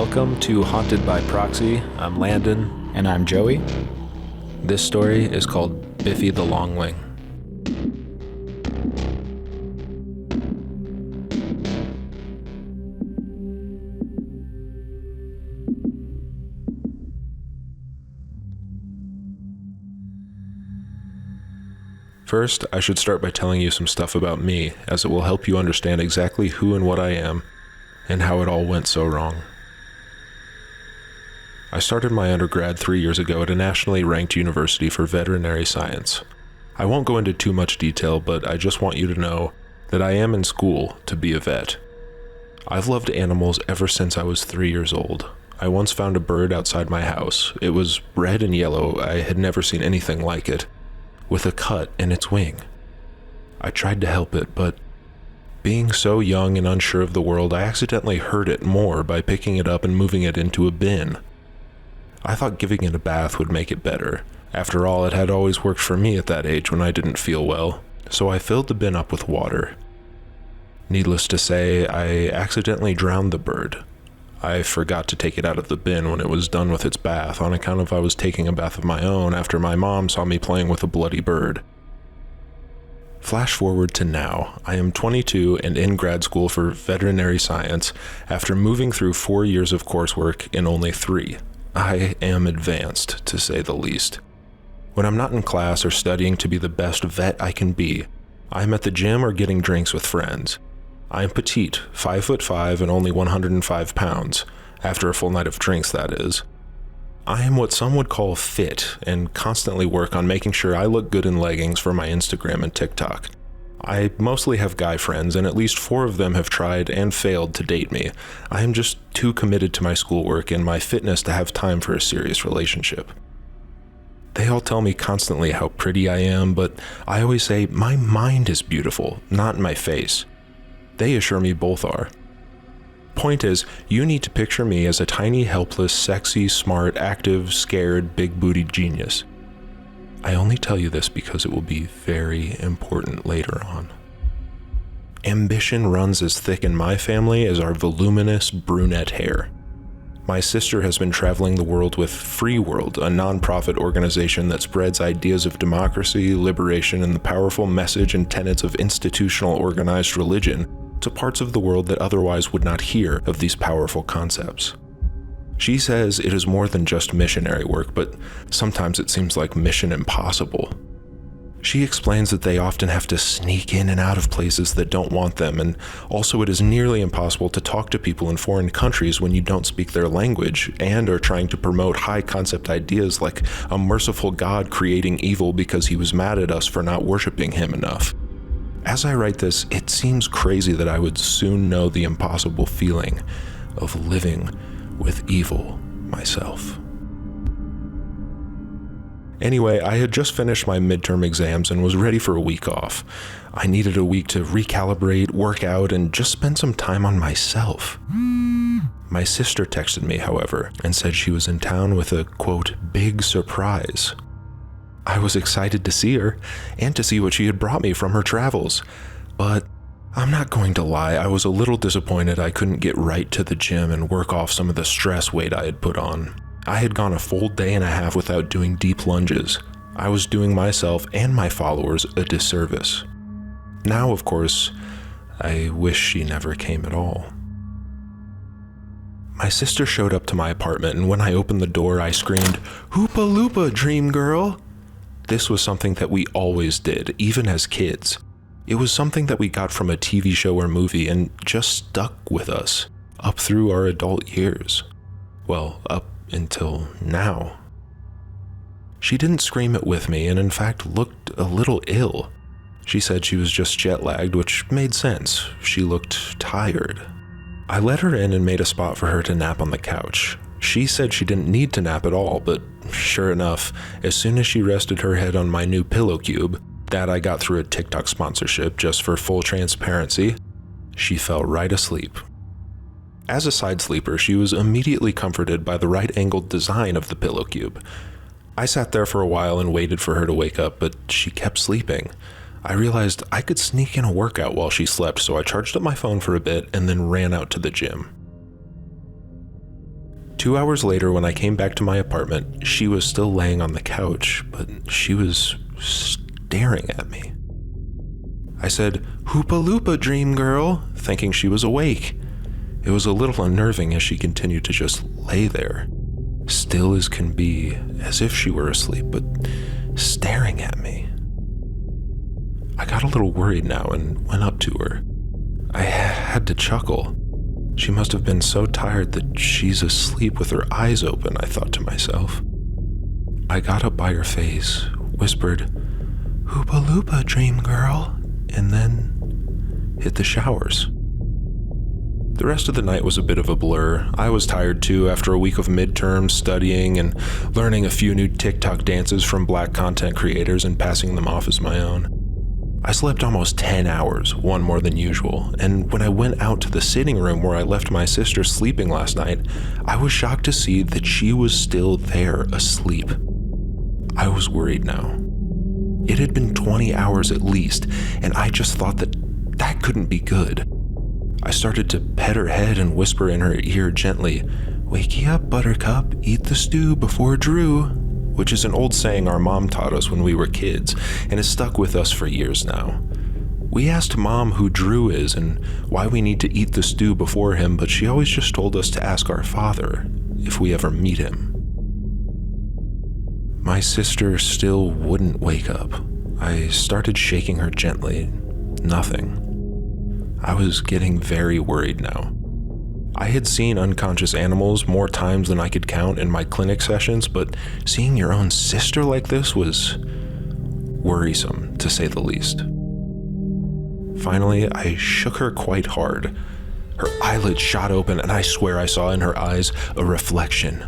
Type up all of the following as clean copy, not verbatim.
Welcome to Haunted by Proxy. I'm Landon. And I'm Joey. This story is called Biffy the Longwing. First, I should start by telling you some stuff about me, as it will help you understand exactly who and what I am, and how it all went so wrong. I started my undergrad 3 years ago at a nationally ranked university for veterinary science. I won't go into too much detail, but I just want you to know that I am in school to be a vet. I've loved animals ever since I was 3 years old. I once found a bird outside my house. It was red and yellow. I had never seen anything like it, with a cut in its wing. I tried to help it, but being so young and unsure of the world, I accidentally hurt it more by picking it up and moving it into a bin. I thought giving it a bath would make it better. After all, it had always worked for me at that age when I didn't feel well, so I filled the bin up with water. Needless to say, I accidentally drowned the bird. I forgot to take it out of the bin when it was done with its bath on account of I was taking a bath of my own after my mom saw me playing with a bloody bird. Flash forward to now. I am 22 and in grad school for veterinary science after moving through 4 years of coursework in only 3. I am advanced, to say the least. When I'm not in class or studying to be the best vet I can be, I'm at the gym or getting drinks with friends. I am petite, 5'5" and only 105 pounds, after a full night of drinks, that is. I am what some would call fit and constantly work on making sure I look good in leggings for my Instagram and TikTok. I mostly have guy friends, and at least 4 of them have tried and failed to date me. I am just too committed to my schoolwork and my fitness to have time for a serious relationship. They all tell me constantly how pretty I am, but I always say my mind is beautiful, not my face. They assure me both are. Point is, you need to picture me as a tiny, helpless, sexy, smart, active, scared, big-bootied genius. I only tell you this because it will be very important later on. Ambition runs as thick in my family as our voluminous brunette hair. My sister has been traveling the world with Free World, a nonprofit organization that spreads ideas of democracy, liberation, and the powerful message and tenets of institutional organized religion to parts of the world that otherwise would not hear of these powerful concepts. She says it is more than just missionary work, but sometimes it seems like mission impossible. She explains that they often have to sneak in and out of places that don't want them, and also it is nearly impossible to talk to people in foreign countries when you don't speak their language and are trying to promote high-concept ideas like a merciful God creating evil because he was mad at us for not worshiping him enough. As I write this, it seems crazy that I would soon know the impossible feeling of living with evil myself. Anyway, I had just finished my midterm exams and was ready for a week off. I needed a week to recalibrate, work out, and just spend some time on myself. My sister texted me, however, and said she was in town with a, quote, big surprise. I was excited to see her, and to see what she had brought me from her travels, but I'm not going to lie, I was a little disappointed I couldn't get right to the gym and work off some of the stress weight I had put on. I had gone a full day and a half without doing deep lunges. I was doing myself and my followers a disservice. Now, of course, I wish she never came at all. My sister showed up to my apartment, and when I opened the door, I screamed, "Hoopa loopa, dream girl!" This was something that we always did, even as kids. It was something that we got from a TV show or movie and just stuck with us, up through our adult years. Well, up until now. She didn't scream it with me and in fact looked a little ill. She said she was just jet-lagged, which made sense. She looked tired. I let her in and made a spot for her to nap on the couch. She said she didn't need to nap at all, but sure enough, as soon as she rested her head on my new pillow cube, that I got through a TikTok sponsorship just for full transparency, she fell right asleep. As a side sleeper, she was immediately comforted by the right-angled design of the pillow cube. I sat there for a while and waited for her to wake up, but she kept sleeping. I realized I could sneak in a workout while she slept, so I charged up my phone for a bit and then ran out to the gym. 2 hours later, when I came back to my apartment, she was still laying on the couch, but she was staring at me. I said, "Hoopa Loopa, dream girl," thinking she was awake. It was a little unnerving as she continued to just lay there, still as can be, as if she were asleep, but staring at me. I got a little worried now and went up to her. I had to chuckle. She must have been so tired that she's asleep with her eyes open, I thought to myself. I got up by her face, whispered, "Hoopa Loopa, dream girl," and then hit the showers. The rest of the night was a bit of a blur. I was tired too after a week of midterms, studying, and learning a few new TikTok dances from Black content creators and passing them off as my own. I slept almost 10 hours, one more than usual, and when I went out to the sitting room where I left my sister sleeping last night, I was shocked to see that she was still there, asleep. I was worried now. It had been 20 hours at least, and I just thought that couldn't be good. I started to pet her head and whisper in her ear gently, "Wakey up, Buttercup, eat the stew before Drew," which is an old saying our mom taught us when we were kids and has stuck with us for years now. We asked Mom who Drew is and why we need to eat the stew before him, but she always just told us to ask our father if we ever meet him. My sister still wouldn't wake up. I started shaking her gently. Nothing. I was getting very worried now. I had seen unconscious animals more times than I could count in my clinic sessions, but seeing your own sister like this was worrisome, to say the least. Finally, I shook her quite hard. Her eyelids shot open, and I swear I saw in her eyes a reflection.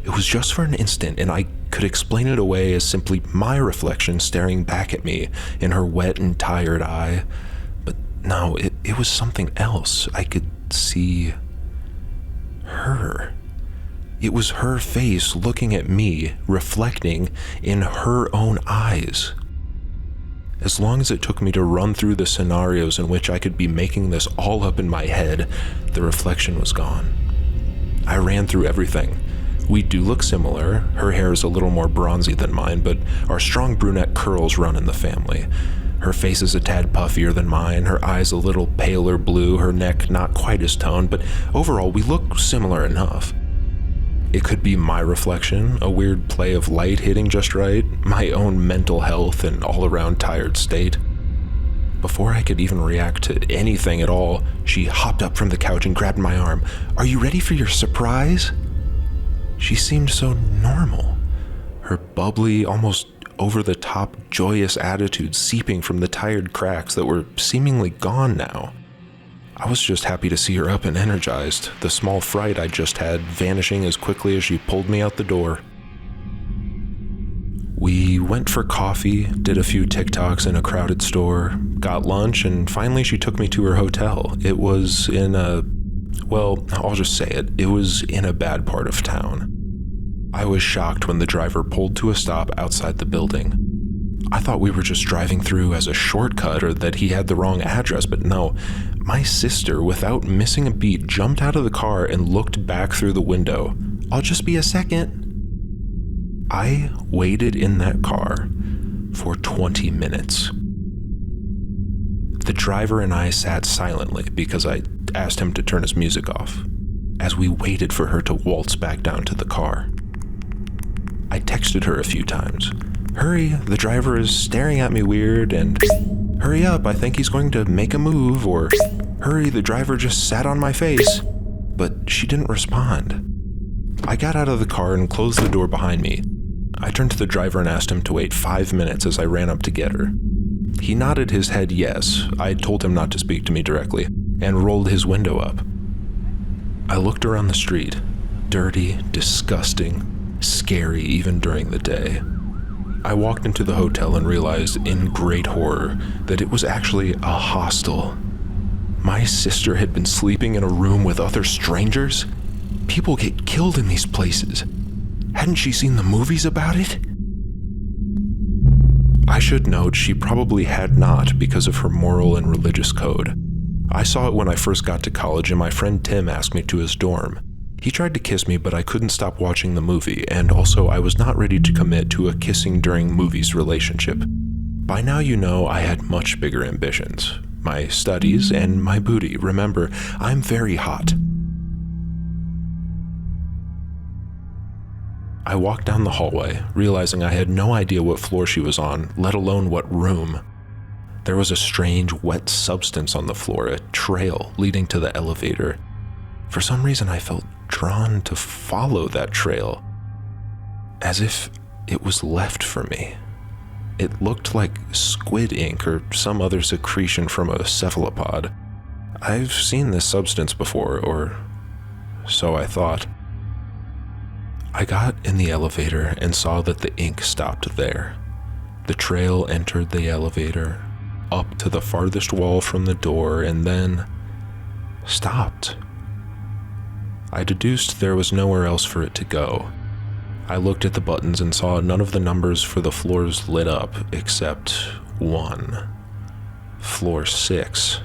It was just for an instant, and I could explain it away as simply my reflection staring back at me in her wet and tired eye. But no, it was something else. I could see her. It was her face looking at me, reflecting in her own eyes. As long as it took me to run through the scenarios in which I could be making this all up in my head, the reflection was gone. I ran through everything. We do look similar. Her hair is a little more bronzy than mine, but our strong brunette curls run in the family. Her face is a tad puffier than mine, her eyes a little paler blue, her neck not quite as toned, but overall we look similar enough. It could be my reflection, a weird play of light hitting just right, my own mental health and all-around tired state. Before I could even react to anything at all, she hopped up from the couch and grabbed my arm. "Are you ready for your surprise?" She seemed so normal, her bubbly, almost over-the-top, joyous attitude seeping from the tired cracks that were seemingly gone now. I was just happy to see her up and energized, the small fright I just had vanishing as quickly as she pulled me out the door. We went for coffee, did a few TikToks in a crowded store, got lunch, and finally she took me to her hotel. It was in I'll just say it. It was in a bad part of town. I was shocked when the driver pulled to a stop outside the building. I thought we were just driving through as a shortcut or that he had the wrong address, but no. My sister, without missing a beat, jumped out of the car and looked back through the window. "I'll just be a second." I waited in that car for 20 minutes. The driver and I sat silently because I asked him to turn his music off, as we waited for her to waltz back down to the car. I texted her a few times. "Hurry, the driver is staring at me weird," and "Hurry up, I think he's going to make a move," or "Hurry, the driver just sat on my face." But she didn't respond. I got out of the car and closed the door behind me. I turned to the driver and asked him to wait 5 minutes as I ran up to get her. He nodded his head yes. I told him not to speak to me directly, and rolled his window up. I looked around the street. Dirty, disgusting, scary even during the day. I walked into the hotel and realized in great horror that it was actually a hostel. My sister had been sleeping in a room with other strangers? People get killed in these places. Hadn't she seen the movies about it? I should note she probably had not because of her moral and religious code. I saw it when I first got to college and my friend Tim asked me to his dorm. He tried to kiss me, but I couldn't stop watching the movie, and also I was not ready to commit to a kissing during movies relationship. By now you know I had much bigger ambitions. My studies and my booty. Remember, I'm very hot. I walked down the hallway, realizing I had no idea what floor she was on, let alone what room. There was a strange, wet substance on the floor, a trail leading to the elevator. For some reason, I felt drawn to follow that trail, as if it was left for me. It looked like squid ink or some other secretion from a cephalopod. I've seen this substance before, or so I thought. I got in the elevator and saw that the ink stopped there. The trail entered the elevator, up to the farthest wall from the door, and then stopped. I deduced there was nowhere else for it to go. I looked at the buttons and saw none of the numbers for the floors lit up except one. Floor 6.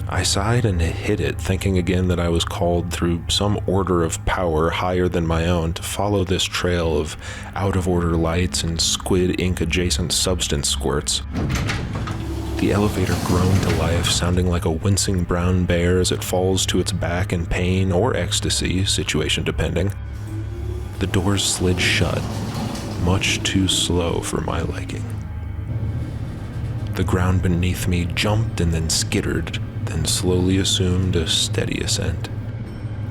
I sighed and hit it, thinking again that I was called through some order of power higher than my own to follow this trail of out-of-order lights and squid ink-adjacent substance squirts. The elevator groaned to life, sounding like a wincing brown bear as it falls to its back in pain or ecstasy, situation depending. The doors slid shut, much too slow for my liking. The ground beneath me jumped and then skittered, then slowly assumed a steady ascent.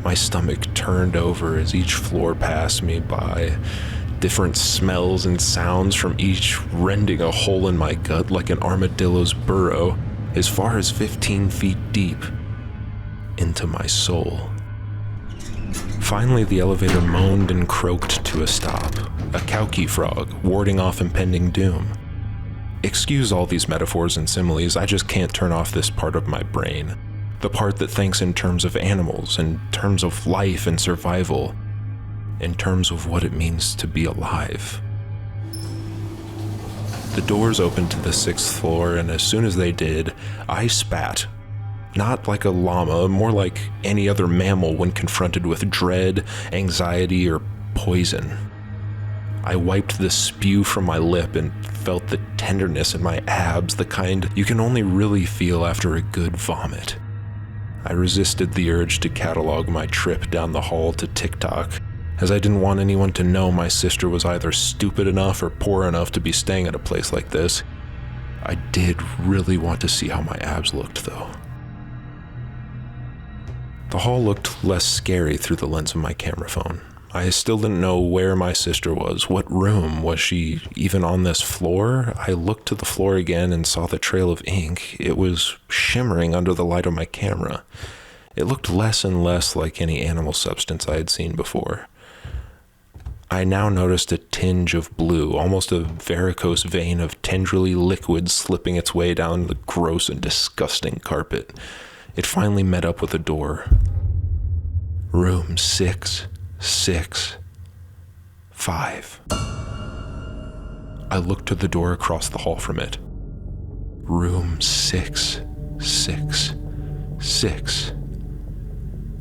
My stomach turned over as each floor passed me by, different smells and sounds from each rending a hole in my gut like an armadillo's burrow, as far as 15 feet deep, into my soul. Finally, the elevator moaned and croaked to a stop, a Kauki frog warding off impending doom. Excuse all these metaphors and similes, I just can't turn off this part of my brain. The part that thinks in terms of animals, in terms of life and survival, in terms of what it means to be alive. The doors opened to the 6th floor, and as soon as they did, I spat. Not like a llama, more like any other mammal when confronted with dread, anxiety, or poison. I wiped the spew from my lip and felt the tenderness in my abs, the kind you can only really feel after a good vomit. I resisted the urge to catalog my trip down the hall to TikTok, as I didn't want anyone to know my sister was either stupid enough or poor enough to be staying at a place like this. I did really want to see how my abs looked, though. The hall looked less scary through the lens of my camera phone. I still didn't know where my sister was. What room? Was she even on this floor? I looked to the floor again and saw the trail of ink. It was shimmering under the light of my camera. It looked less and less like any animal substance I had seen before. I now noticed a tinge of blue, almost a varicose vein of tenderly liquid slipping its way down the gross and disgusting carpet. It finally met up with the door. Room 665. I looked to the door across the hall from it. Room 666.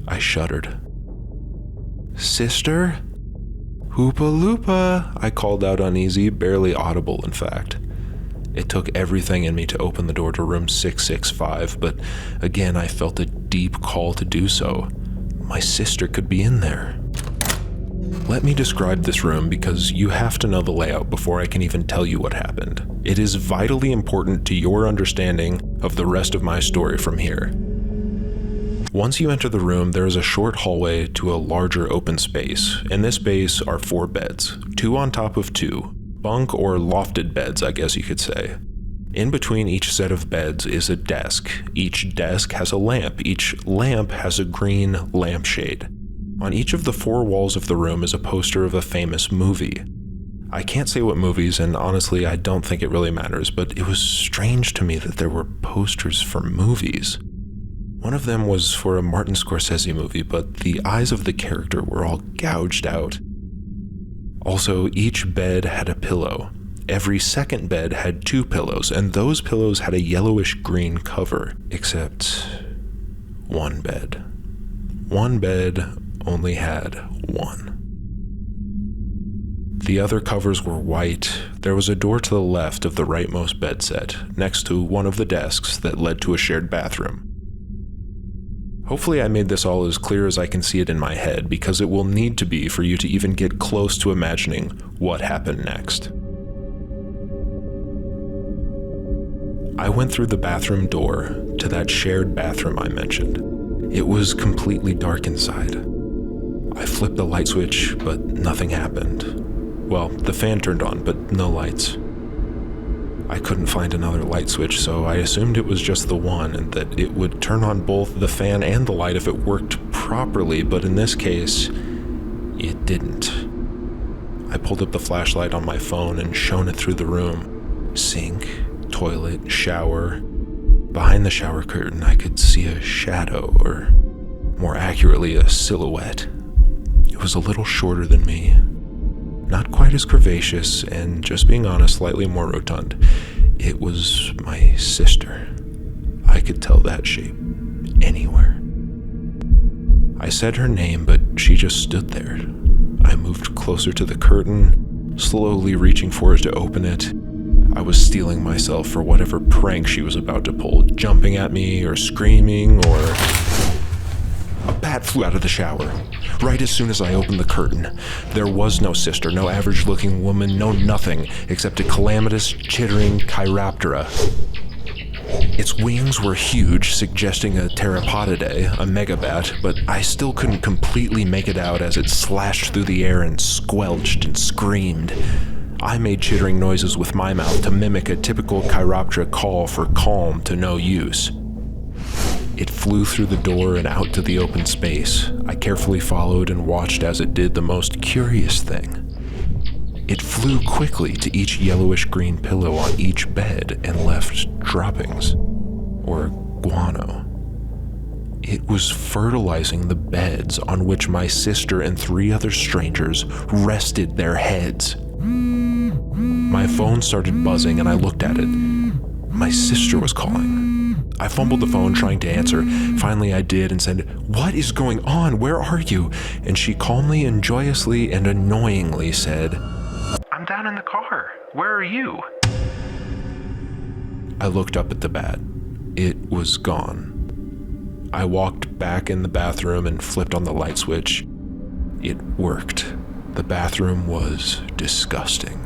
I shuddered. Sister? Hoopa Loopa, I called out uneasy, barely audible in fact. It took everything in me to open the door to room 665, but again I felt a deep call to do so. My sister could be in there. Let me describe this room because you have to know the layout before I can even tell you what happened. It is vitally important to your understanding of the rest of my story from here. Once you enter the room, there is a short hallway to a larger open space. In this space are 4 beds, 2 on top of 2. Bunk or lofted beds, I guess you could say. In between each set of beds is a desk. Each desk has a lamp. Each lamp has a green lampshade. On each of the 4 walls of the room is a poster of a famous movie. I can't say what movies, and honestly, I don't think it really matters, but it was strange to me that there were posters for movies. One of them was for a Martin Scorsese movie, but the eyes of the character were all gouged out. Also, each bed had a pillow. Every second bed had 2 pillows, and those pillows had a yellowish-green cover, except one bed. One bed, only had one. The other covers were white. There was a door to the left of the rightmost bed set, next to one of the desks that led to a shared bathroom. Hopefully I made this all as clear as I can see it in my head, because it will need to be for you to even get close to imagining what happened next. I went through the bathroom door to that shared bathroom I mentioned. It was completely dark inside. I flipped the light switch, but nothing happened. Well, the fan turned on, but no lights. I couldn't find another light switch, so I assumed it was just the one and that it would turn on both the fan and the light if it worked properly, but in this case, it didn't. I pulled up the flashlight on my phone and shone it through the room. Sink, toilet, shower. Behind the shower curtain, I could see a shadow, or more accurately, a silhouette. It was a little shorter than me. Not quite as curvaceous, and just being honest, slightly more rotund. It was my sister. I could tell that shape anywhere. I said her name, but she just stood there. I moved closer to the curtain, slowly reaching for her to open it. I was steeling myself for whatever prank she was about to pull, jumping at me or screaming or... A bat flew out of the shower. Right as soon as I opened the curtain. There was no sister, no average-looking woman, no nothing, except a calamitous, chittering Chiroptera. Its wings were huge, suggesting a Pteropodidae, a megabat, but I still couldn't completely make it out as it slashed through the air and squelched and screamed. I made chittering noises with my mouth to mimic a typical Chiroptera call for calm to no use. It flew through the door and out to the open space. I carefully followed and watched as it did the most curious thing. It flew quickly to each yellowish-green pillow on each bed and left droppings, or guano. It was fertilizing the beds on which my sister and 3 other strangers rested their heads. My phone started buzzing and I looked at it. My sister was calling. I fumbled the phone trying to answer. Finally I did and said, "What is going on? Where are you?" And she calmly and joyously and annoyingly said, "I'm down in the car. Where are you?" I looked up at the bat. It was gone. I walked back in the bathroom and flipped on the light switch. It worked. The bathroom was disgusting.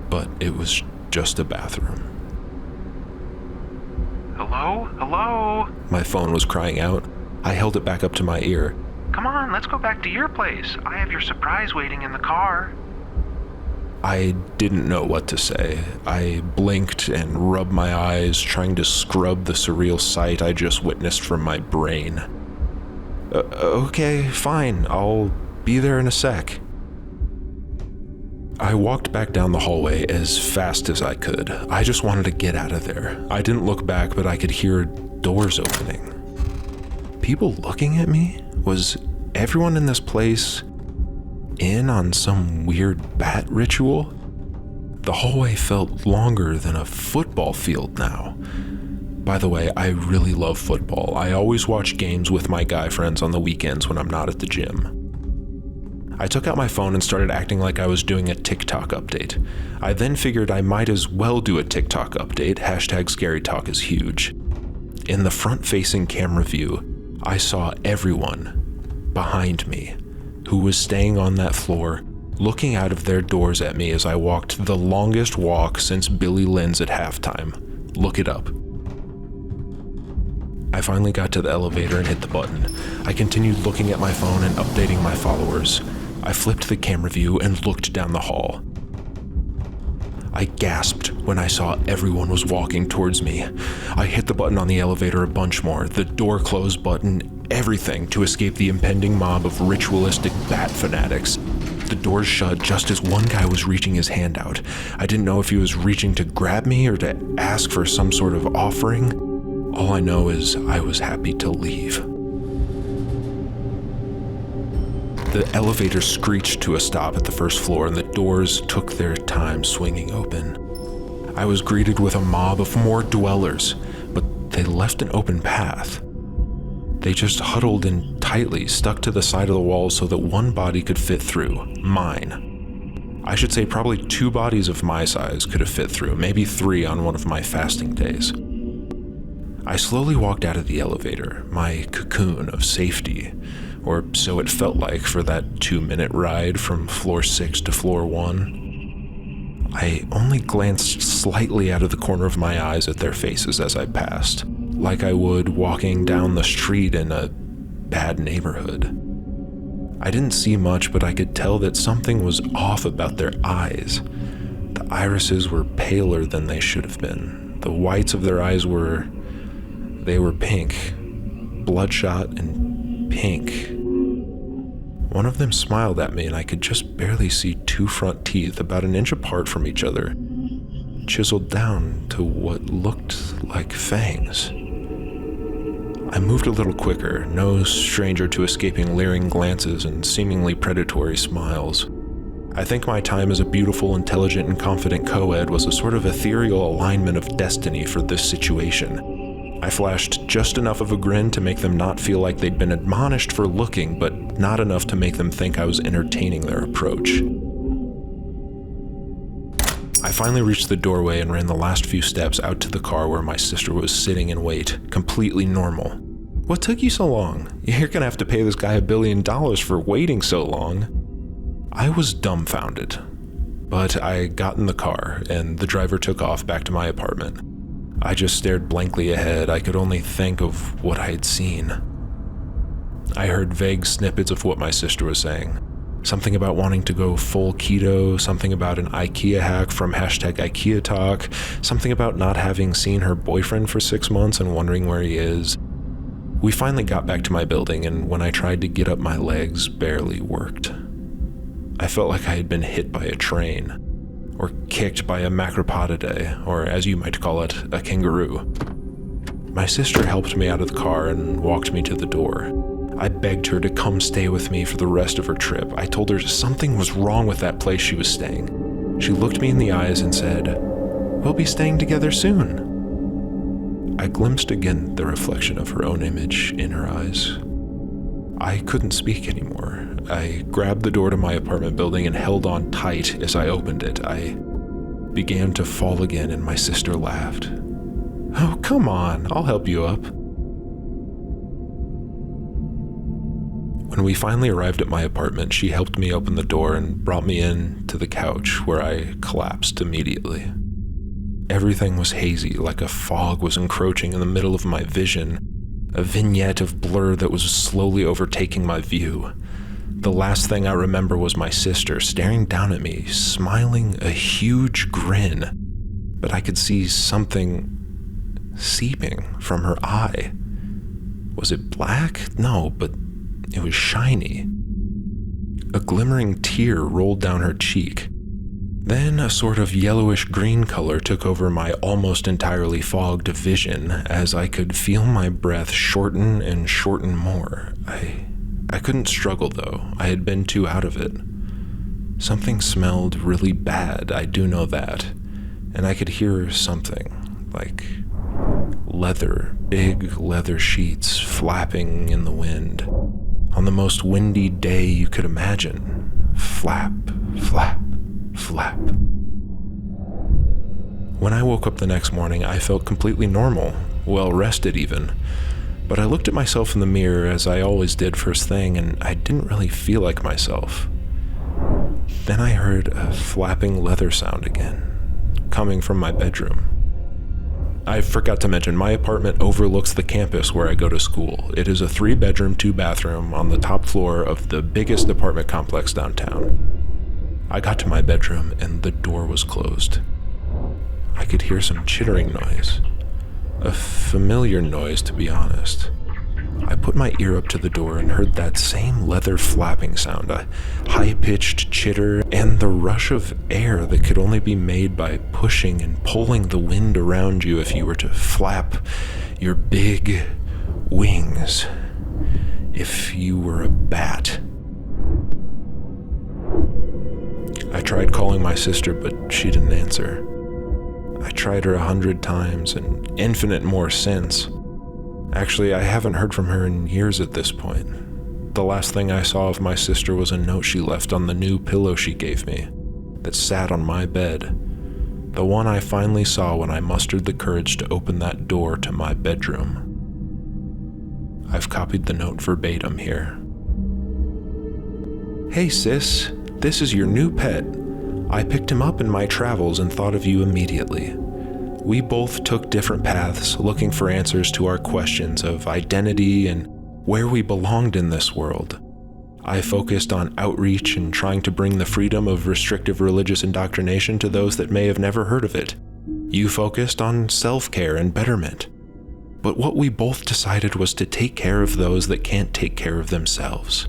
But it was just a bathroom. "Hello? Hello?" My phone was crying out. I held it back up to my ear. "Come on, let's go back to your place. I have your surprise waiting in the car." I didn't know what to say. I blinked and rubbed my eyes, trying to scrub the surreal sight I just witnessed from my brain. Okay, fine. I'll be there in a sec." I walked back down the hallway as fast as I could. I just wanted to get out of there. I didn't look back, but I could hear doors opening. People looking at me? Was everyone in this place in on some weird bat ritual? The hallway felt longer than a football field now. By the way, I really love football. I always watch games with my guy friends on the weekends when I'm not at the gym. I took out my phone and started acting like I was doing a TikTok update. I then figured I might as well do a TikTok update. #ScaryTalk is huge. In the front-facing camera view, I saw everyone behind me who was staying on that floor, looking out of their doors at me as I walked the longest walk since Billy Lynn's at halftime. Look it up. I finally got to the elevator and hit the button. I continued looking at my phone and updating my followers. I flipped the camera view and looked down the hall. I gasped when I saw everyone was walking towards me. I hit the button on the elevator a bunch more, the door close button, everything to escape the impending mob of ritualistic bat fanatics. The doors shut just as one guy was reaching his hand out. I didn't know if he was reaching to grab me or to ask for some sort of offering. All I know is I was happy to leave. The elevator screeched to a stop at the first floor and the doors took their time swinging open. I was greeted with a mob of more dwellers, but they left an open path. They just huddled in tightly, stuck to the side of the wall so that one body could fit through, mine. I should say probably 2 bodies of my size could have fit through, maybe 3 on one of my fasting days. I slowly walked out of the elevator, my cocoon of safety, or so it felt like for that 2-minute ride from floor 6 to floor 1. I only glanced slightly out of the corner of my eyes at their faces as I passed, like I would walking down the street in a bad neighborhood. I didn't see much, but I could tell that something was off about their eyes. The irises were paler than they should have been. The whites of their eyes were pink, bloodshot and pink. One of them smiled at me and I could just barely see 2 front teeth about an inch apart from each other, chiseled down to what looked like fangs. I moved a little quicker, no stranger to escaping leering glances and seemingly predatory smiles. I think my time as a beautiful, intelligent, and confident co-ed was a sort of ethereal alignment of destiny for this situation. I flashed just enough of a grin to make them not feel like they'd been admonished for looking, but not enough to make them think I was entertaining their approach. I finally reached the doorway and ran the last few steps out to the car where my sister was sitting in wait, completely normal. "What took you so long? You're gonna have to pay this guy $1 billion for waiting so long." I was dumbfounded, but I got in the car and the driver took off back to my apartment. I just stared blankly ahead. I could only think of what I had seen. I heard vague snippets of what my sister was saying. Something about wanting to go full keto, something about an IKEA hack from #IKEA Talk, something about not having seen her boyfriend for 6 months and wondering where he is. We finally got back to my building, and when I tried to get up, my legs barely worked. I felt like I had been hit by a train, or kicked by a macropodidae, or as you might call it, a kangaroo. My sister helped me out of the car and walked me to the door. I begged her to come stay with me for the rest of her trip. I told her something was wrong with that place she was staying. She looked me in the eyes and said, "We'll be staying together soon." I glimpsed again the reflection of her own image in her eyes. I couldn't speak anymore. I grabbed the door to my apartment building and held on tight as I opened it. I began to fall again and my sister laughed. "Oh, come on, I'll help you up." When we finally arrived at my apartment, she helped me open the door and brought me in to the couch where I collapsed immediately. Everything was hazy, like a fog was encroaching in the middle of my vision, a vignette of blur that was slowly overtaking my view. The last thing I remember was my sister staring down at me, smiling a huge grin, but I could see something seeping from her eye. Was it black? No, but it was shiny. A glimmering tear rolled down her cheek. Then a sort of yellowish green color took over my almost entirely fogged vision as I could feel my breath shorten and shorten more. I couldn't struggle though. I had been too out of it. Something smelled really bad, I do know that. And I could hear something like leather, big leather sheets flapping in the wind. On the most windy day you could imagine. Flap, flap, flap. When I woke up the next morning, I felt completely normal, well rested even. But I looked at myself in the mirror as I always did first thing, and I didn't really feel like myself. Then I heard a flapping leather sound again, coming from my bedroom. I forgot to mention, my apartment overlooks the campus where I go to school. It is a 3-bedroom, 2-bathroom on the top floor of the biggest apartment complex downtown. I got to my bedroom and the door was closed. I could hear some chittering noise. A familiar noise, to be honest. I put my ear up to the door and heard that same leather flapping sound, a high-pitched chitter, and the rush of air that could only be made by pushing and pulling the wind around you if you were to flap your big wings. If you were a bat. I tried calling my sister, but she didn't answer. I tried her 100 times and infinite more since. Actually, I haven't heard from her in years at this point. The last thing I saw of my sister was a note she left on the new pillow she gave me that sat on my bed. The one I finally saw when I mustered the courage to open that door to my bedroom. I've copied the note verbatim here. "Hey sis, this is your new pet. I picked him up in my travels and thought of you immediately. We both took different paths, looking for answers to our questions of identity and where we belonged in this world. I focused on outreach and trying to bring the freedom of restrictive religious indoctrination to those that may have never heard of it. You focused on self-care and betterment. But what we both decided was to take care of those that can't take care of themselves.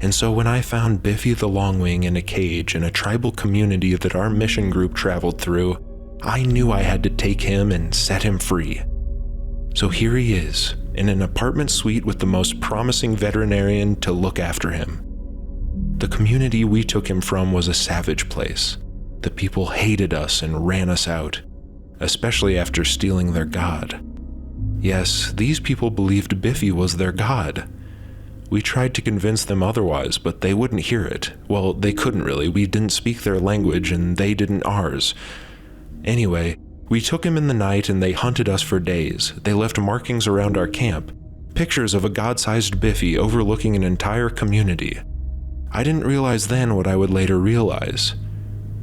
And so when I found Biffy the Longwing in a cage in a tribal community that our mission group traveled through, I knew I had to take him and set him free. So here he is, in an apartment suite with the most promising veterinarian to look after him. The community we took him from was a savage place. The people hated us and ran us out, especially after stealing their god. Yes, these people believed Biffy was their god. We tried to convince them otherwise, but they wouldn't hear it. Well, they couldn't really. We didn't speak their language and they didn't ours. Anyway, we took him in the night and they hunted us for days. They left markings around our camp, pictures of a god-sized Biffy overlooking an entire community. I didn't realize then what I would later realize.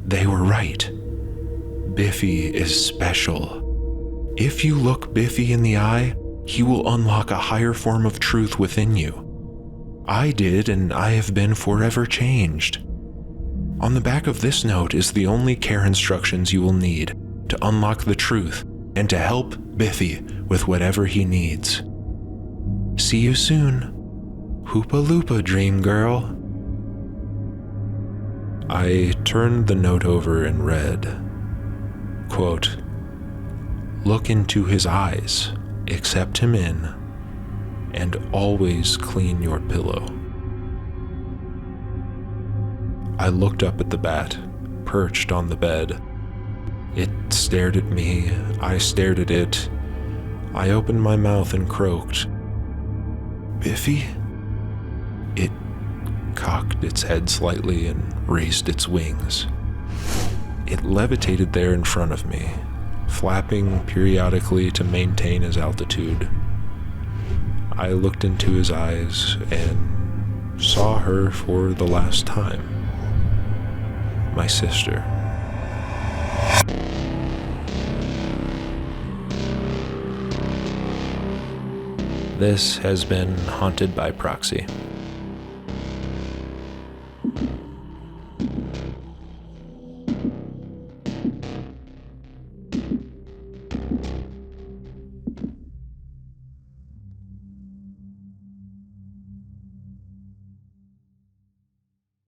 They were right. Biffy is special. If you look Biffy in the eye, he will unlock a higher form of truth within you. I did, and I have been forever changed. On the back of this note is the only care instructions you will need to unlock the truth and to help Biffy with whatever he needs. See you soon. Hoopa Loopa, dream girl." I turned the note over and read, quote, "Look into his eyes, accept him in, and always clean your pillow." I looked up at the bat, perched on the bed. It stared at me, I stared at it. I opened my mouth and croaked, "Biffy?" It cocked its head slightly and raised its wings. It levitated there in front of me, flapping periodically to maintain his altitude. I looked into his eyes and saw her for the last time. My sister. This has been Haunted by Proxy.